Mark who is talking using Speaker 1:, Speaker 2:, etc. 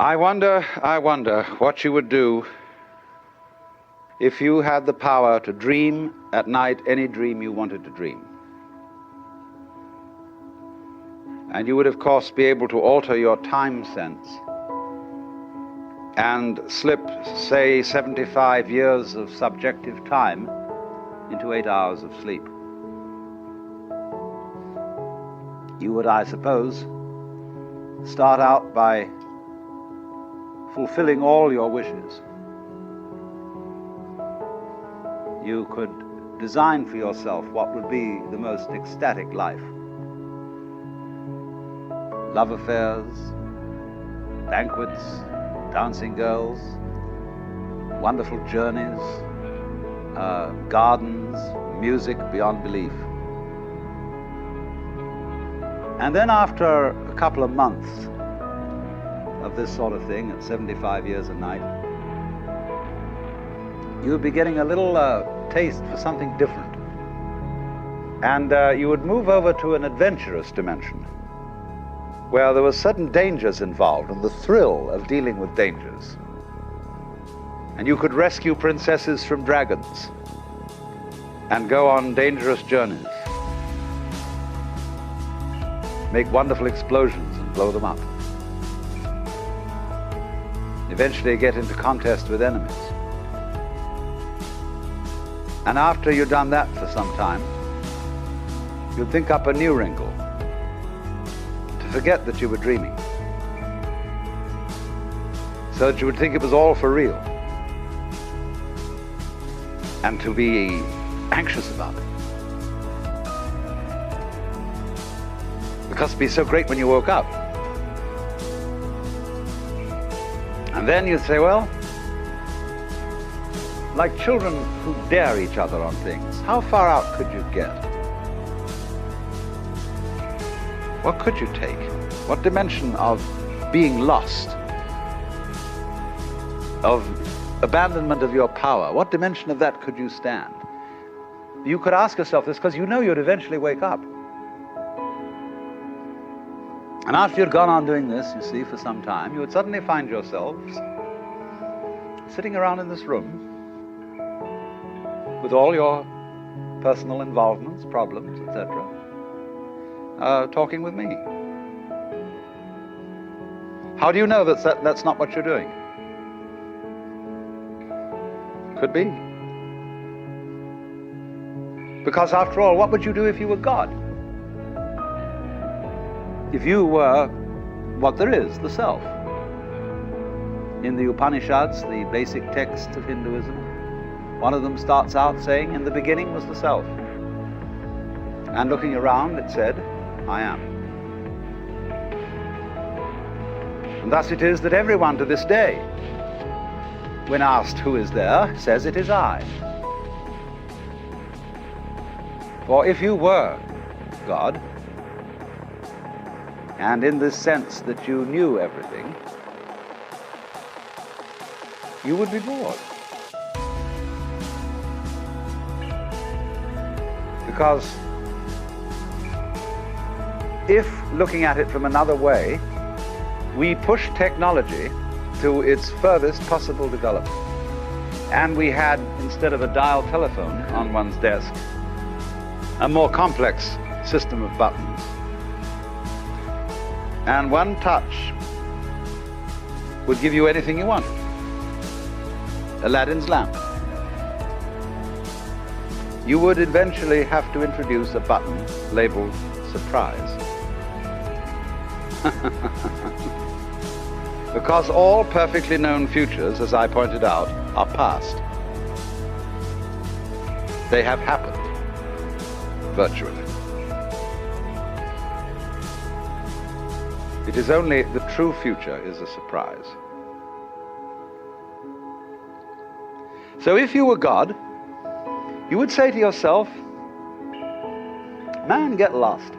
Speaker 1: I wonder what you would do if you had the power to dream at night any dream you wanted to dream. And you would, of course, be able to alter your time sense and slip, say, 75 years of subjective time into 8 hours of sleep. You would, I suppose, start out by fulfilling all your wishes. You could design for yourself what would be the most ecstatic life. Love affairs, banquets, dancing girls, wonderful journeys, gardens, music beyond belief. And then after a couple of months of this sort of thing, at 75 years a night, you would be getting a little taste for something different. And you would move over to an adventurous dimension, where there were certain dangers involved and the thrill of dealing with dangers. And you could rescue princesses from dragons and go on dangerous journeys, make wonderful explosions and blow them up, eventually get into contest with enemies. And after you've done that for some time, you'd think up a new wrinkle to forget that you were dreaming, so that you would think it was all for real, and to be anxious about it, because it'd be so great when you woke up. And then you'd say, well, like children who dare each other on things, how far out could you get? What could you take? What dimension of being lost, of abandonment of your power, what dimension of that could you stand? You could ask yourself this because you know you'd eventually wake up. And after you'd gone on doing this, you see, for some time, you would suddenly find yourselves sitting around in this room with all your personal involvements, problems, etc., talking with me. How do you know that's not what you're doing? Could be. Because after all, what would you do if you were God? If you were what there is, the self. In the Upanishads, the basic texts of Hinduism, one of them starts out saying, in the beginning was the self. And looking around, it said, I am. And thus it is that everyone to this day, when asked who is there, says it is I. For if you were God, and in this sense that you knew everything, you would be bored. Because if, looking at it from another way, we push technology to its furthest possible development, and we had, instead of a dial telephone on one's desk, a more complex system of buttons, and one touch would give you anything you wanted. Aladdin's lamp. You would eventually have to introduce a button labeled surprise. Because all perfectly known futures, as I pointed out, are past. They have happened, virtually. It is only the true future is a surprise. So if you were God, you would say to yourself, man, get lost.